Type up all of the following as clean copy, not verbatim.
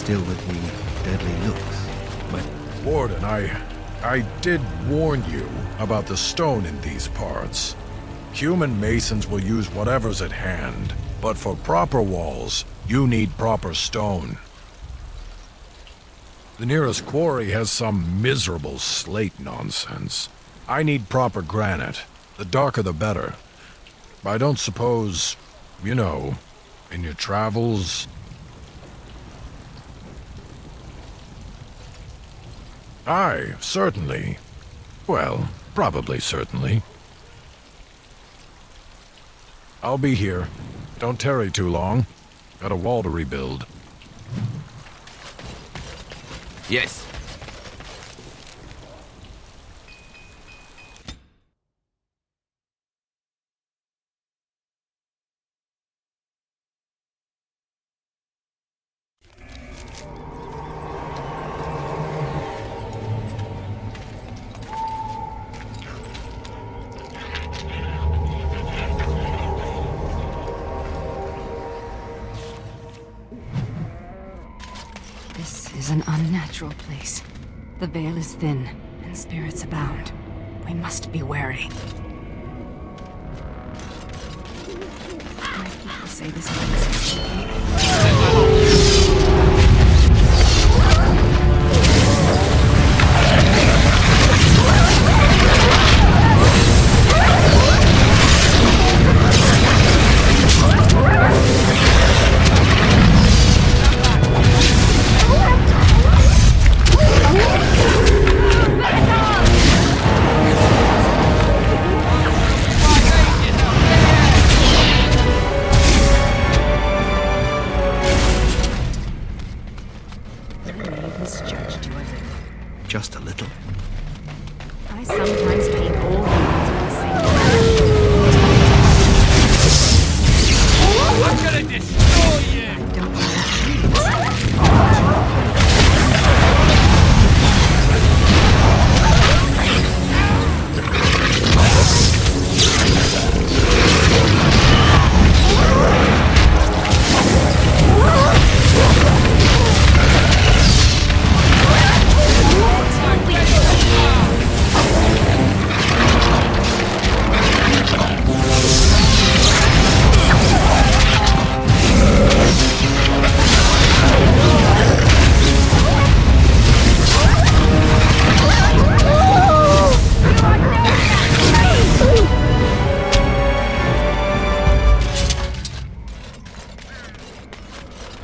still with the deadly looks. But Warden, I did warn you about the stone in these parts. Human masons will use whatever's at hand, but for proper walls, you need proper stone. The nearest quarry has some miserable slate nonsense. I need proper granite. The darker the better. I don't suppose, you know, in your travels... Aye, certainly. Well, probably certainly. I'll be here. Don't tarry too long. Got a wall to rebuild. Yes. This is an unnatural place. The veil is thin, and spirits abound. We must be wary. My people say this place is spooky. just a little. I sometimes paint all humans with the same I'm gonna destroy you! I don't know what it means.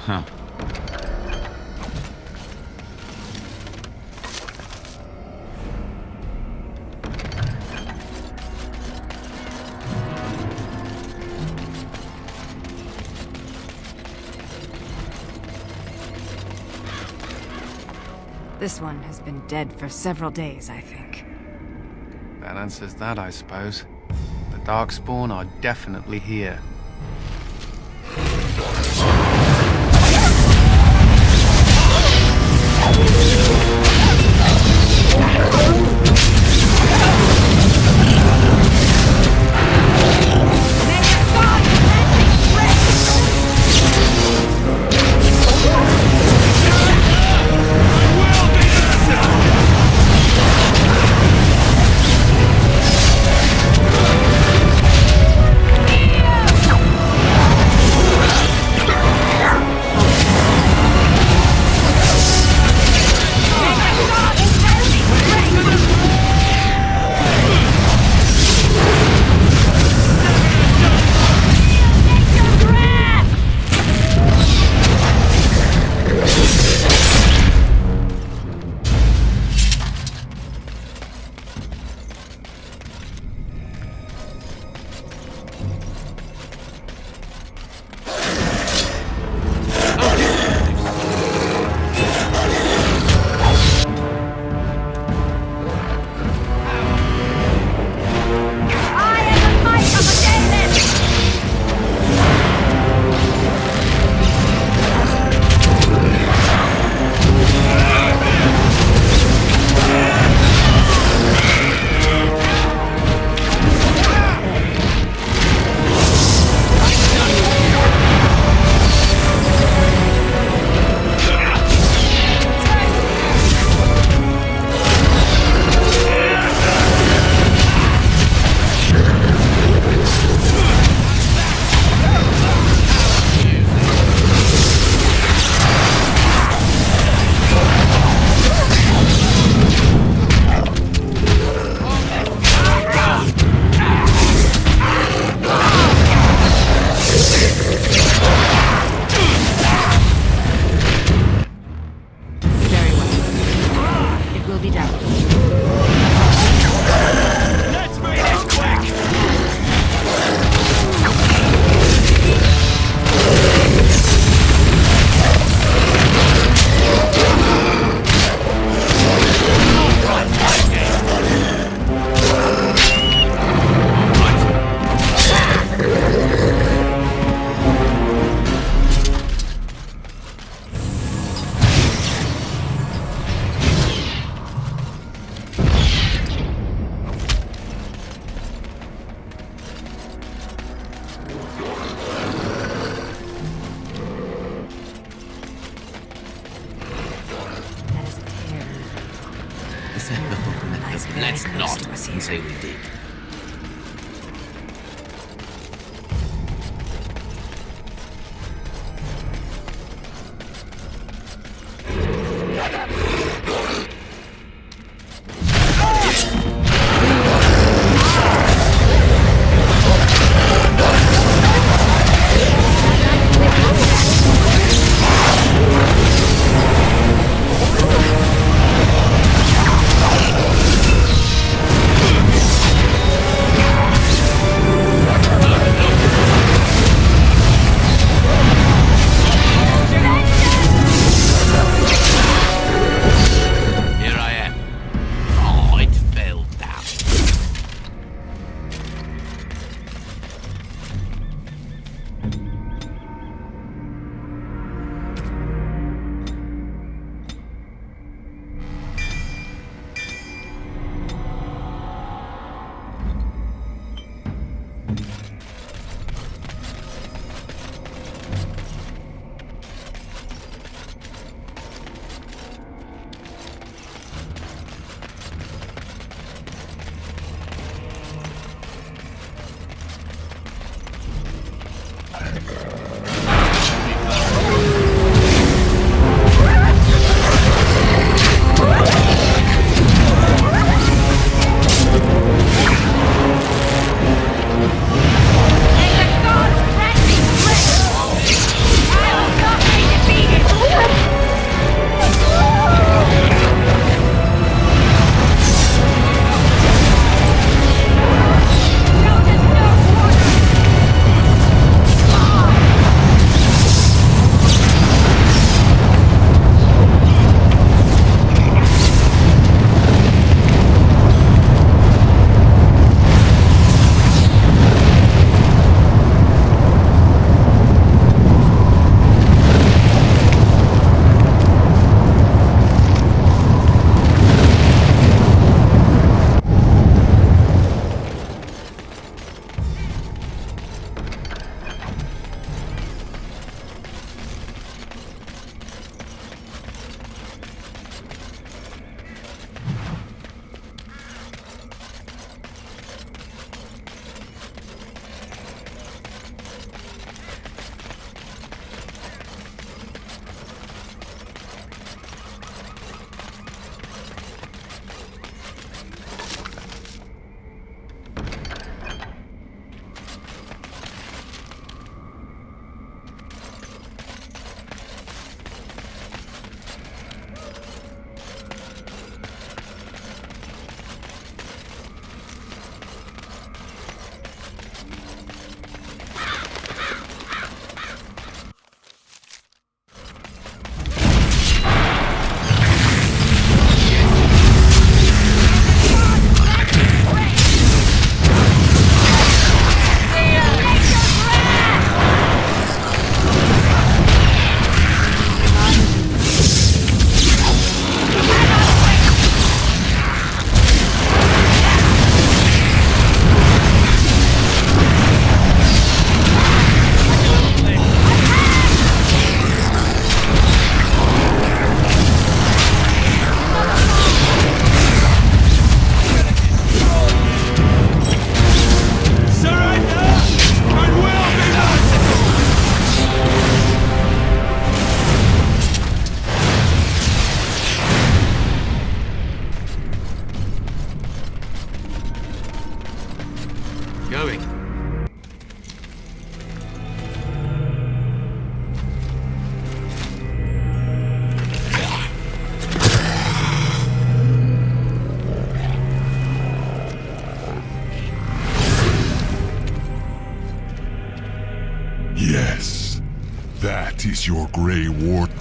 Huh. This one has been dead for several days, I think. That answers that, I suppose. The Darkspawn are definitely here. lies very Let's close not to us here. say we did. Here I am. Oh, it fell down. Going. Yes, that is your Grey Warden.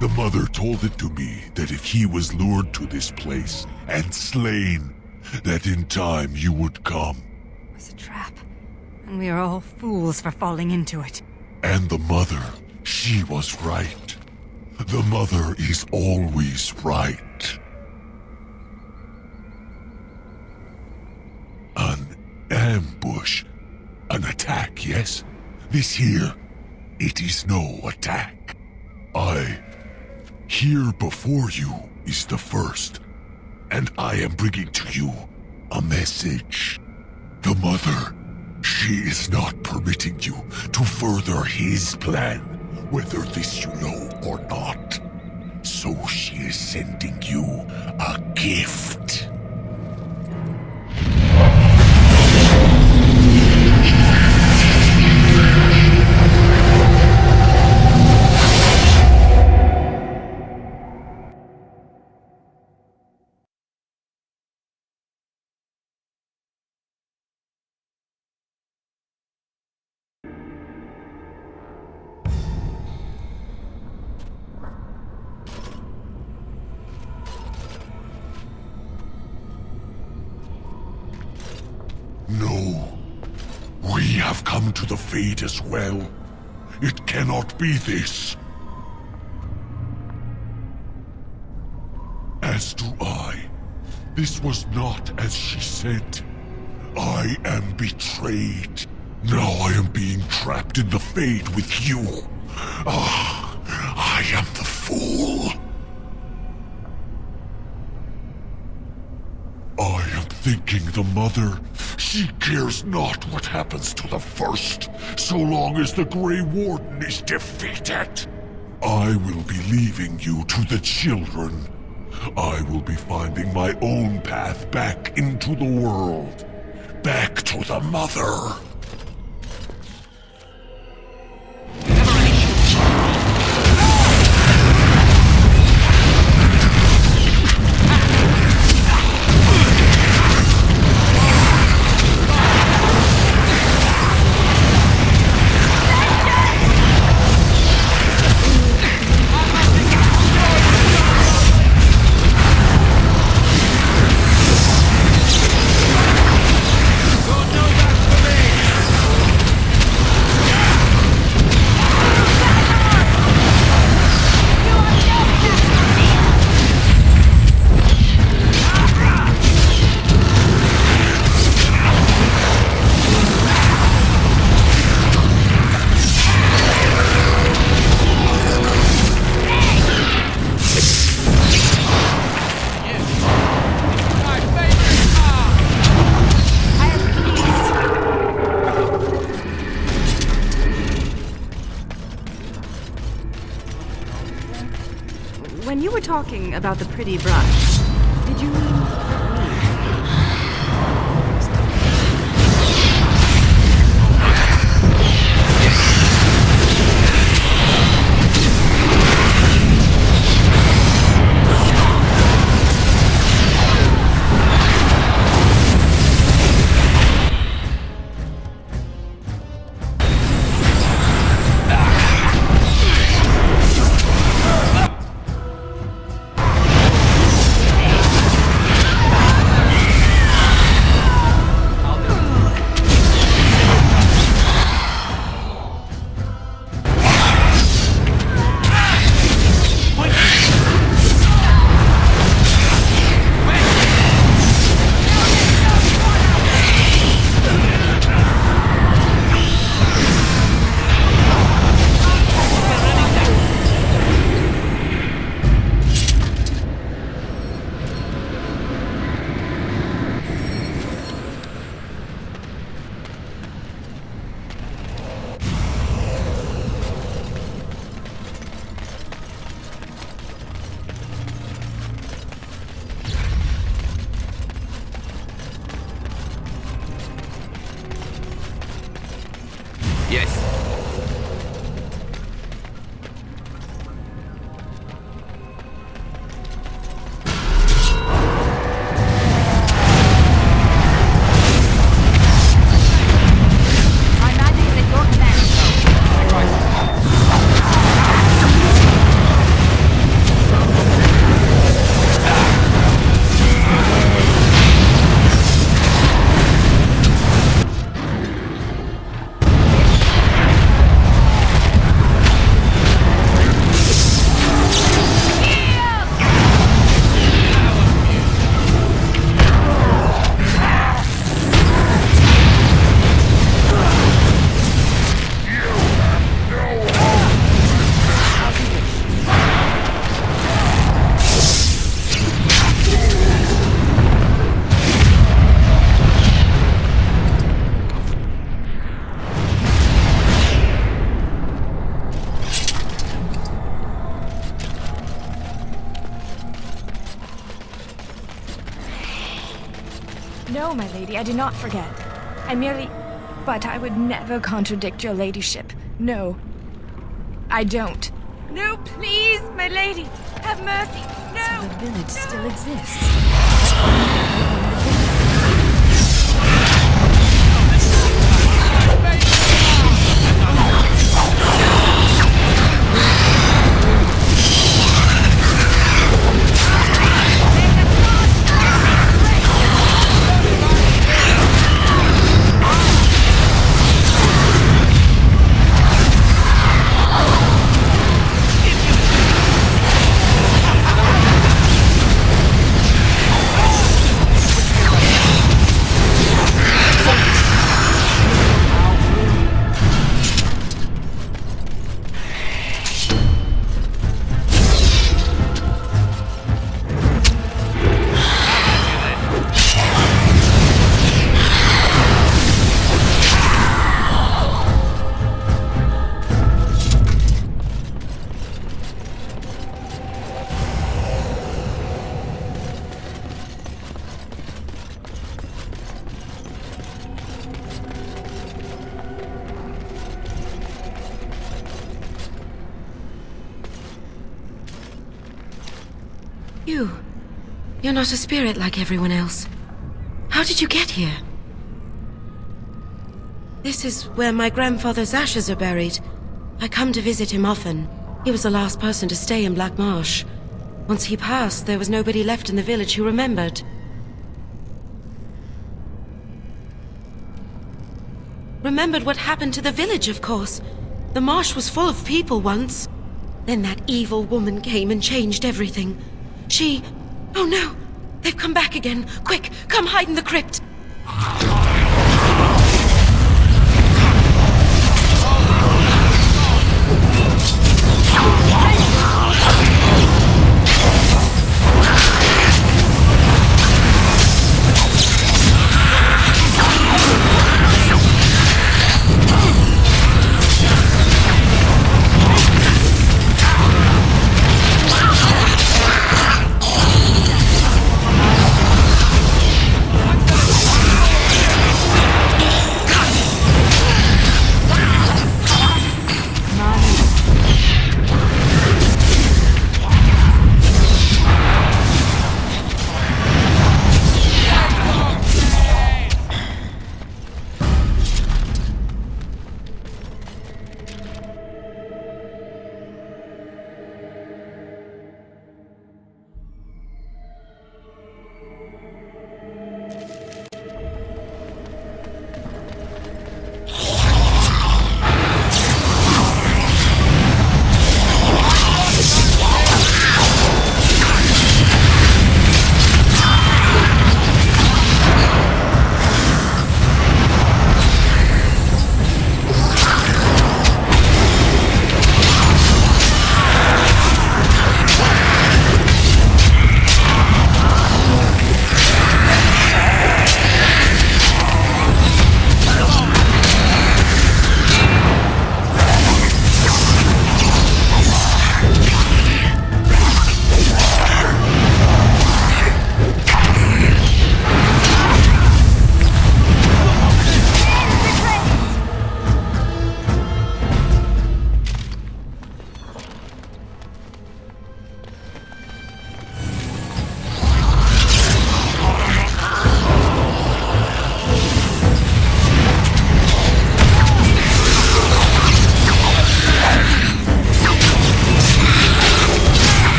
The Mother told it to me that if he was lured to this place and slain, that in time you would come. It was a trap, and we are all fools for falling into it. And the Mother, she was right. The Mother is always right. An ambush. An attack, yes? This here, it is no attack. Here before you is the first, and I am bringing to you a message. The Mother, she is not permitting you to further his plan, whether this you know or not. So she is sending you a gift. No. We have come to the fate as well. It cannot be this. As do I. This was not as she said. I am betrayed. Now I am being trapped in the fate with you. Ah, I am the fool. I am thinking the Mother, she cares not what happens to the first, so long as the Grey Warden is defeated. I will be leaving you to the children. I will be finding my own path back into the world. Back to the Mother. When you were talking about the pretty brush, did you mean me? No, my lady, I do not forget. I merely... But I would never contradict your ladyship. No. I don't. No, please, my lady! Have mercy! No! So the village still exists. You're not a spirit like everyone else. How did you get here? This is where my grandfather's ashes are buried. I come to visit him often. He was the last person to stay in Blackmarsh. Once he passed, there was nobody left in the village who remembered. Remembered what happened to the village, of course. The marsh was full of people once. Then that evil woman came and changed everything. She... Oh no! They've come back again! Quick, come hide in the crypt!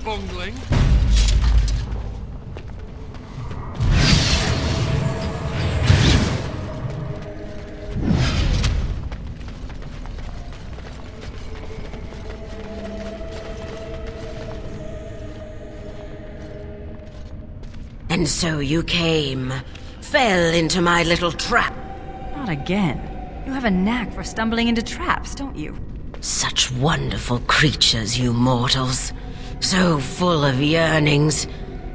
bungling. And so you came. Fell into my little trap. Not again. You have a knack for stumbling into traps, don't you? Such wonderful creatures, you mortals. So full of yearnings.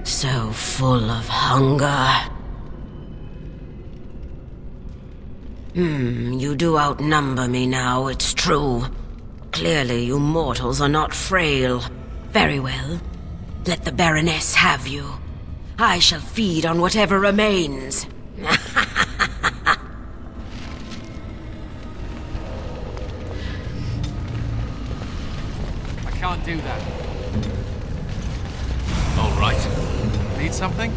So full of hunger. You do outnumber me now, it's true. Clearly, you mortals are not frail. Very well. Let the Baroness have you. I shall feed on whatever remains. I can't do that. All right. Need something?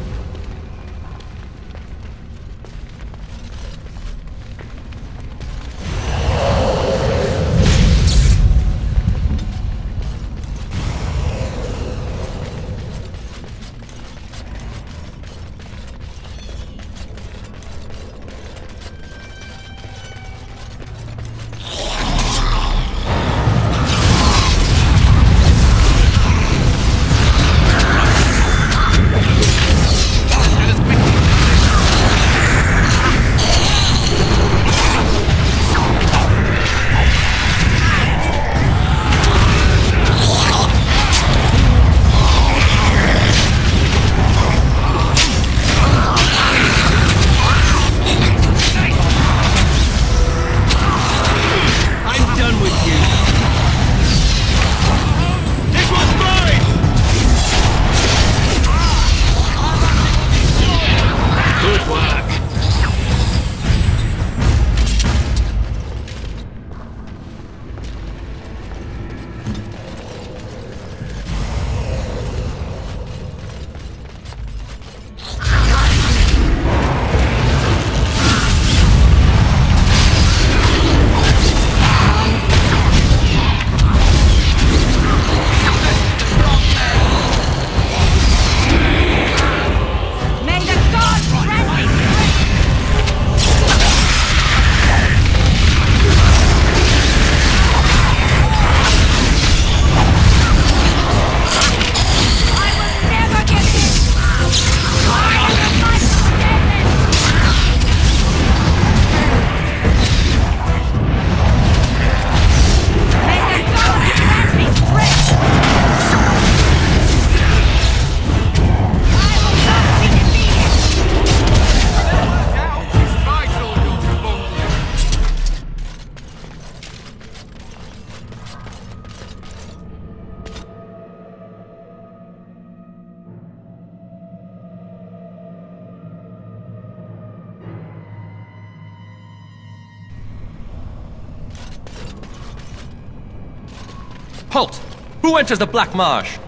Halt! Who enters the Blackmarsh?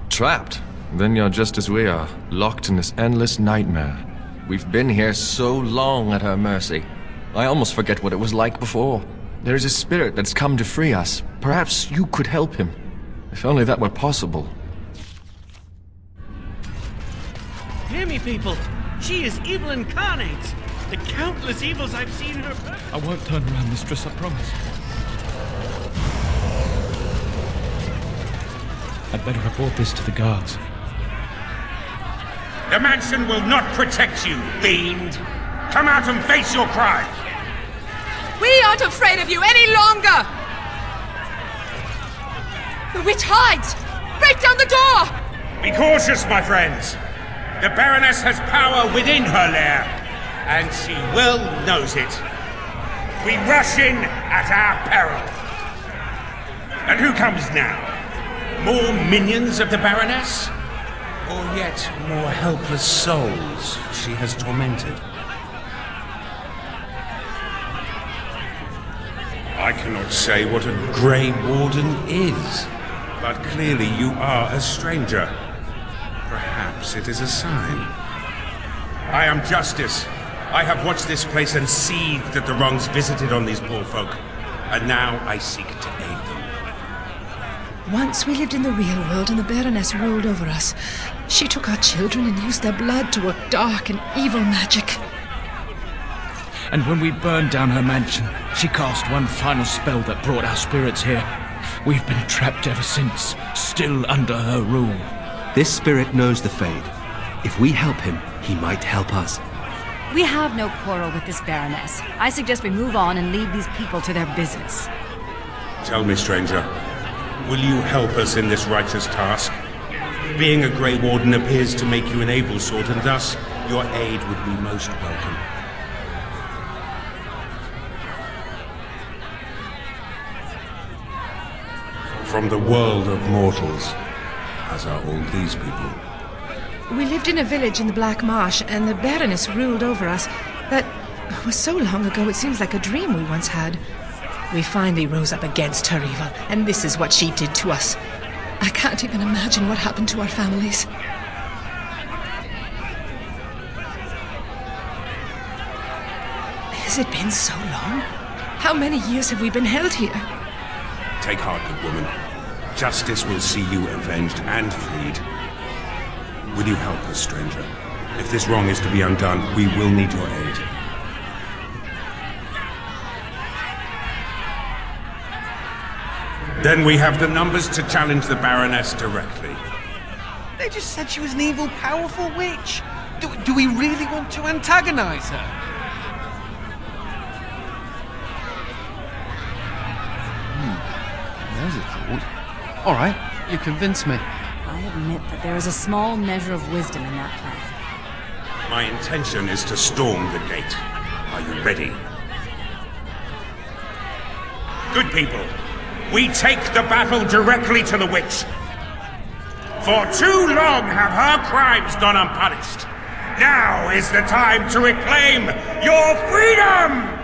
Trapped? Then you're just as we are, locked in this endless nightmare. We've been here so long at her mercy. I almost forget what it was like before. There is a spirit that's come to free us. Perhaps you could help him. If only that were possible. Hear me, people! She is evil incarnate! The countless evils I've seen her... I won't turn around, mistress, I promise. I'd better report this to the guards. The mansion will not protect you, fiend! Come out and face your crime! We aren't afraid of you any longer! The witch hides! Break down the door! Be cautious, my friends! The Baroness has power within her lair, and she well knows it. We rush in at our peril. And who comes now? More minions of the Baroness? Or yet more helpless souls she has tormented? I cannot say what a Grey Warden is, but clearly you are a stranger. Perhaps it is a sign. I am Justice. I have watched this place and seethed at the wrongs visited on these poor folk, and now I seek to aid them. Once we lived in the real world and the Baroness ruled over us. She took our children and used their blood to work dark and evil magic. And when we burned down her mansion, she cast one final spell that brought our spirits here. We've been trapped ever since, still under her rule. This spirit knows the Fade. If we help him, he might help us. We have no quarrel with this Baroness. I suggest we move on and leave these people to their business. Tell me, stranger, will you help us in this righteous task? Being a Grey Warden appears to make you an able sort, and thus your aid would be most welcome. From the world of mortals, as are all these people. We lived in a village in the Blackmarsh, and the Baroness ruled over us. That was so long ago, it seems like a dream we once had. We finally rose up against her evil, and this is what she did to us. I can't even imagine what happened to our families. Has it been so long? How many years have we been held here? Take heart, good woman. Justice will see you avenged and freed. Will you help us, stranger? If this wrong is to be undone, we will need your aid. Then we have the numbers to challenge the Baroness directly. They just said she was an evil, powerful witch. Do we really want to antagonize her? There's a thought. All right, you convinced me. I admit that there is a small measure of wisdom in that plan. My intention is to storm the gate. Are you ready? Good people, we take the battle directly to the witch. For too long have her crimes gone unpunished. Now is the time to reclaim your freedom!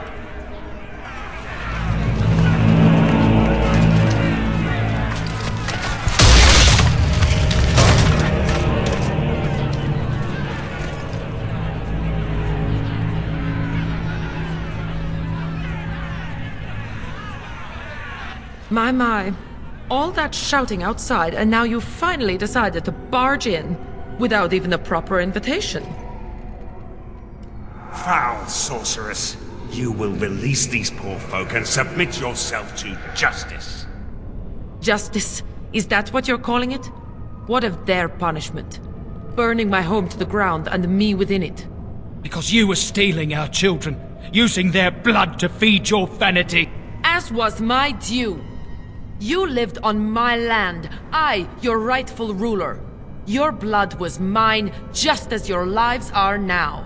My. All that shouting outside, and now you finally decided to barge in without even a proper invitation. Foul sorceress. You will release these poor folk and submit yourself to justice. Justice? Is that what you're calling it? What of their punishment? Burning my home to the ground and me within it. Because you were stealing our children, using their blood to feed your vanity. As was my due. You lived on my land, I, your rightful ruler. Your blood was mine, just as your lives are now.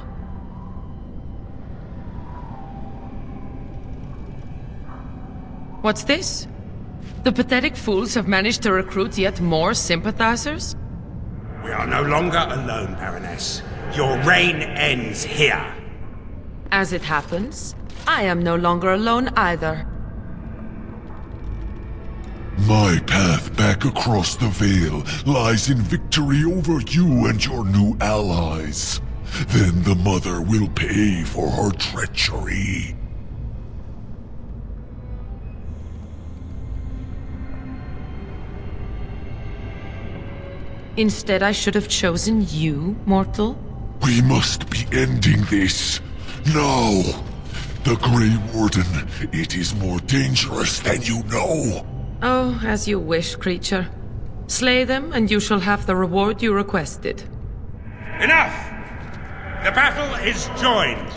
What's this? The pathetic fools have managed to recruit yet more sympathizers? We are no longer alone, Baroness. Your reign ends here. As it happens, I am no longer alone either. My path back across the Veil lies in victory over you and your new allies. Then the Mother will pay for her treachery. Instead, I should have chosen you, mortal. We must be ending this. Now! The Grey Warden, it is more dangerous than you know. Oh, as you wish, creature. Slay them, and you shall have the reward you requested. Enough! The battle is joined!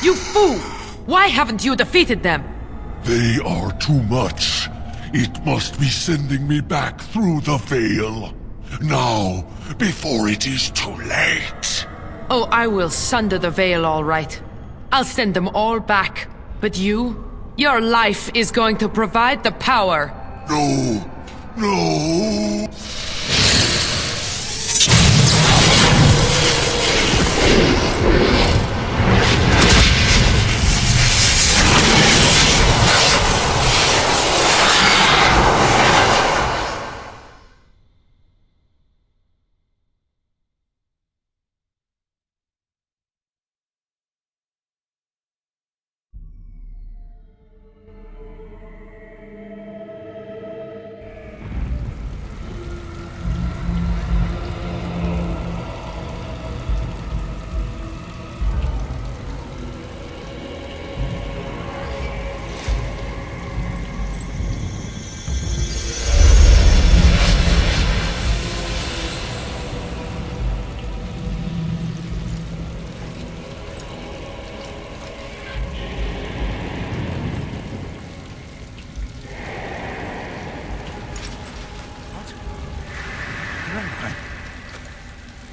You fool! Why haven't you defeated them? They are too much. It must be sending me back through the veil. Now, before it is too late. Oh, I will sunder the veil, all right. I'll send them all back. But your life is going to provide the power. No. No.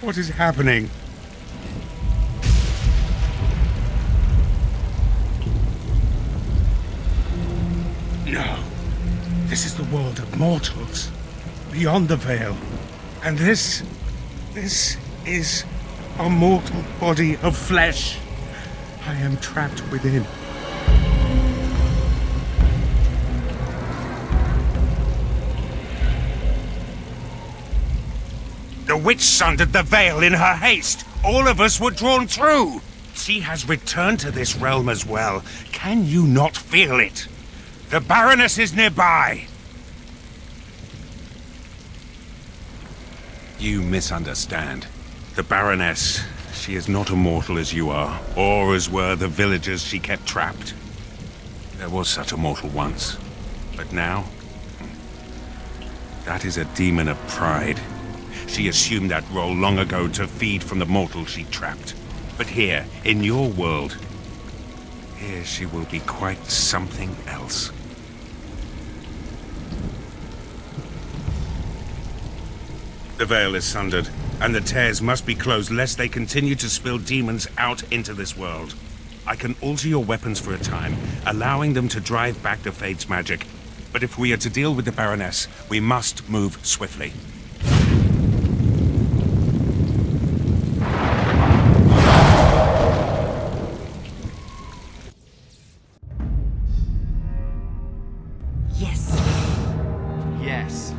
What is happening? No. This is the world of mortals, beyond the veil. And this is a mortal body of flesh. I am trapped within. The witch sundered the veil in her haste. All of us were drawn through. She has returned to this realm as well. Can you not feel it? The Baroness is nearby. You misunderstand. The Baroness, she is not immortal as you are, or as were the villagers she kept trapped. There was such a mortal once, but now, that is a demon of pride. She assumed that role long ago to feed from the mortals she trapped. But here, in your world, here she will be quite something else. The veil is sundered, and the tears must be closed lest they continue to spill demons out into this world. I can alter your weapons for a time, allowing them to drive back the Fate's magic. But if we are to deal with the Baroness, we must move swiftly. Yes. Yes.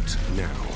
What now?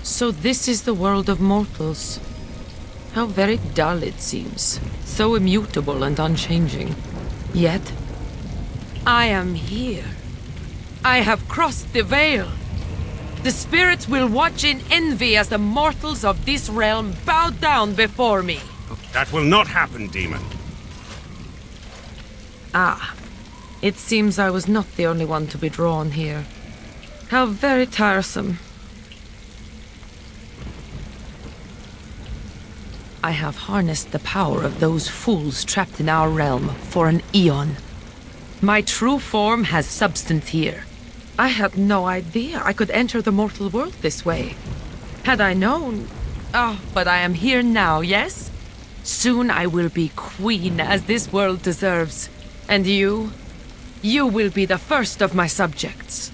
So this is the world of mortals. How very dull it seems. So immutable and unchanging. Yet, I am here. I have crossed the veil. The spirits will watch in envy as the mortals of this realm bow down before me. That will not happen, demon. Ah, it seems I was not the only one to be drawn here. How very tiresome. I have harnessed the power of those fools trapped in our realm for an eon. My true form has substance here. I had no idea I could enter the mortal world this way. Had I known... Oh, but I am here now, yes? Soon I will be queen as this world deserves. And you will be the first of my subjects.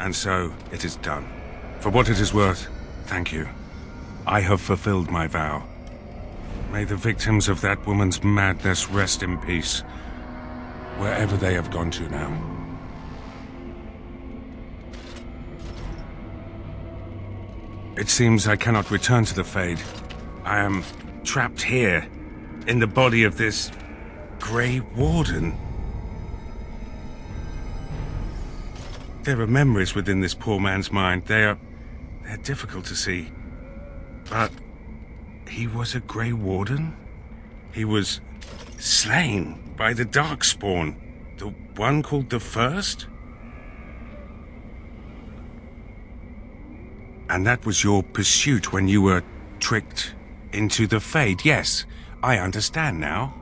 And so, it is done. For what it is worth, thank you. I have fulfilled my vow. May the victims of that woman's madness rest in peace, wherever they have gone to now. It seems I cannot return to the Fade. I am trapped here, in the body of this Grey Warden. There are memories within this poor man's mind. They're difficult to see. But he was a Grey Warden? He was slain by the Darkspawn, the one called the First? And that was your pursuit when you were tricked into the Fade. Yes, I understand now.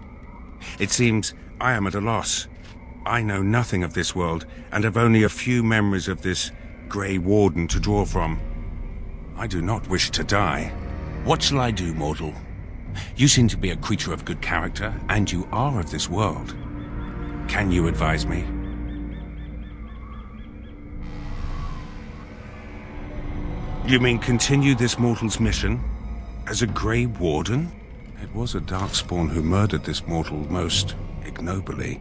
It seems I am at a loss. I know nothing of this world, and have only a few memories of this Grey Warden to draw from. I do not wish to die. What shall I do, mortal? You seem to be a creature of good character, and you are of this world. Can you advise me? You mean continue this mortal's mission? As a Grey Warden? It was a Darkspawn who murdered this mortal most ignobly.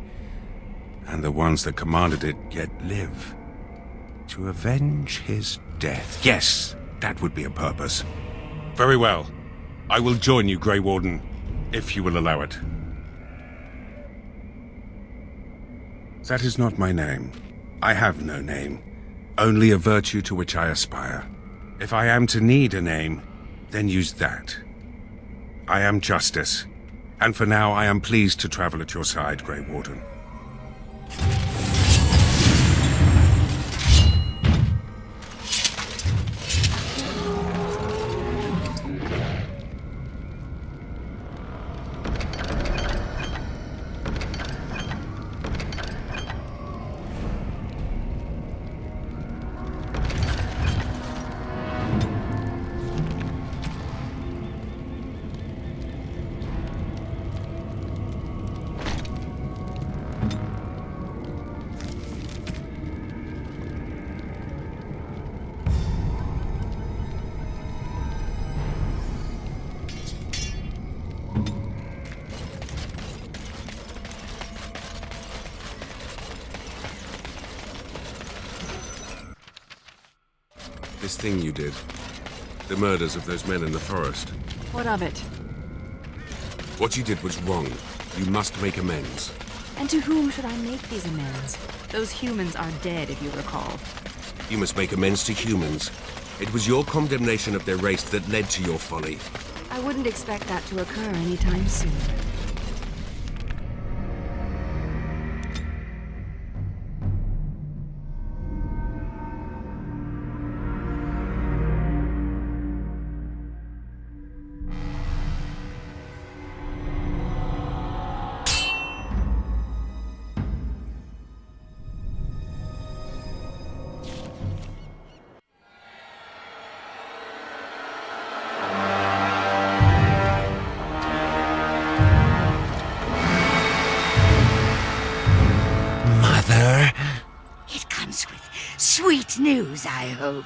And the ones that commanded it yet live. To avenge his death. Yes, that would be a purpose. Very well. I will join you, Grey Warden, if you will allow it. That is not my name. I have no name. Only a virtue to which I aspire. If I am to need a name, then use that. I am Justice, and for now I am pleased to travel at your side, Grey Warden. This thing you did. The murders of those men in the forest. What of it? What you did was wrong. You must make amends. And to whom should I make these amends? Those humans are dead, if you recall. You must make amends to humans. It was your condemnation of their race that led to your folly. I wouldn't expect that to occur anytime soon. Sweet news, I hope.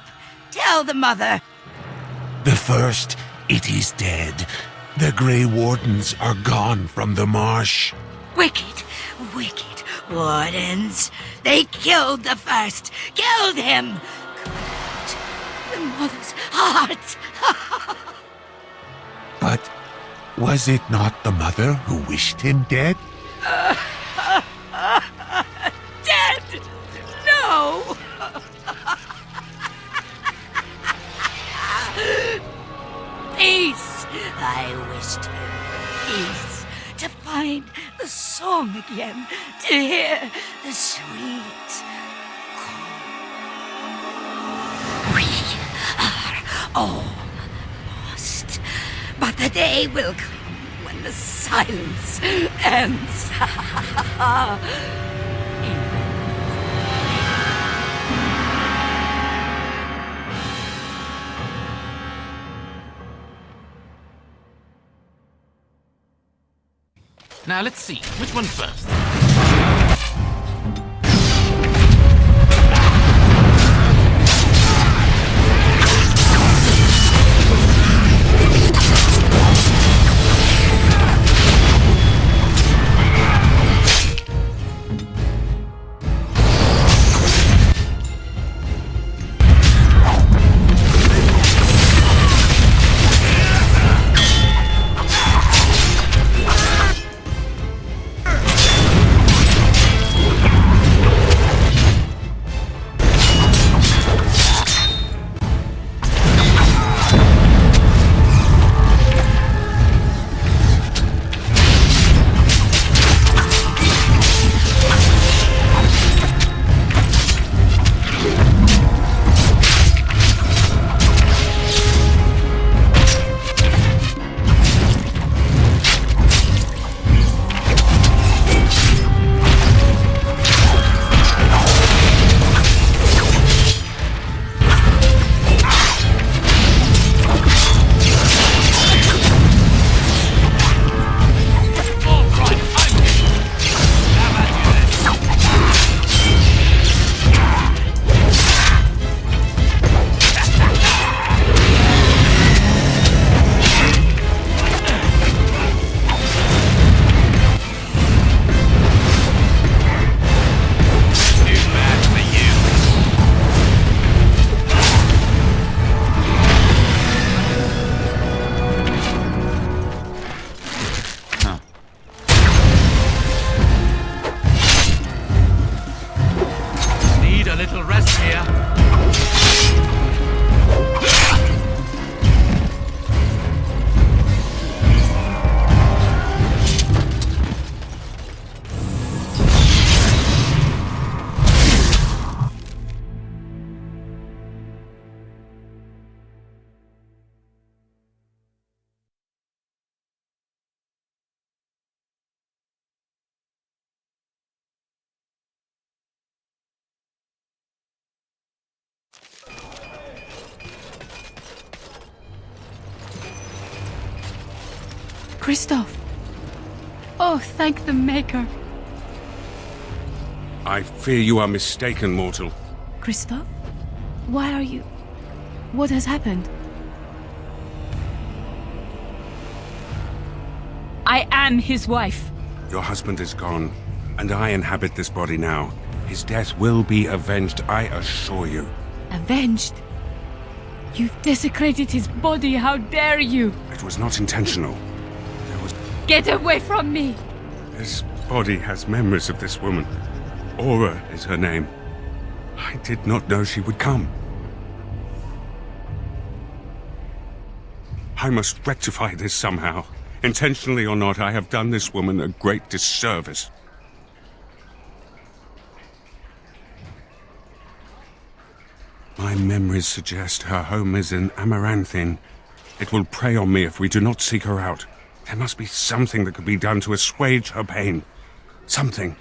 Tell the mother. The First, it is dead. The Grey Wardens are gone from the marsh. Wicked, wicked wardens. They killed the First. Killed him. Cut the mother's heart. But was it not the mother who wished him dead? Dead? No. Peace! I wished him peace. To find the song again. To hear the sweet call. We are all lost. But the day will come when the silence ends. Now let's see, which one first? Christoph! Oh, thank the Maker. I fear you are mistaken, mortal. Christoph? Why are you... What has happened? I am his wife. Your husband is gone, and I inhabit this body now. His death will be avenged, I assure you. Avenged? You've desecrated his body, how dare you! It was not intentional. Get away from me! This body has memories of this woman. Aura is her name. I did not know she would come. I must rectify this somehow. Intentionally or not, I have done this woman a great disservice. My memories suggest her home is in Amaranthin. It will prey on me if we do not seek her out. There must be something that could be done to assuage her pain. Something.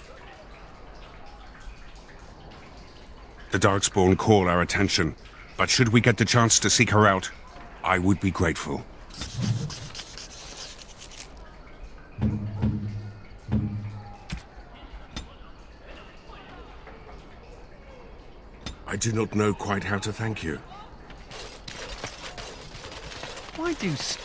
The Darkspawn call our attention, but should we get the chance to seek her out, I would be grateful. I do not know quite how to thank you. Why do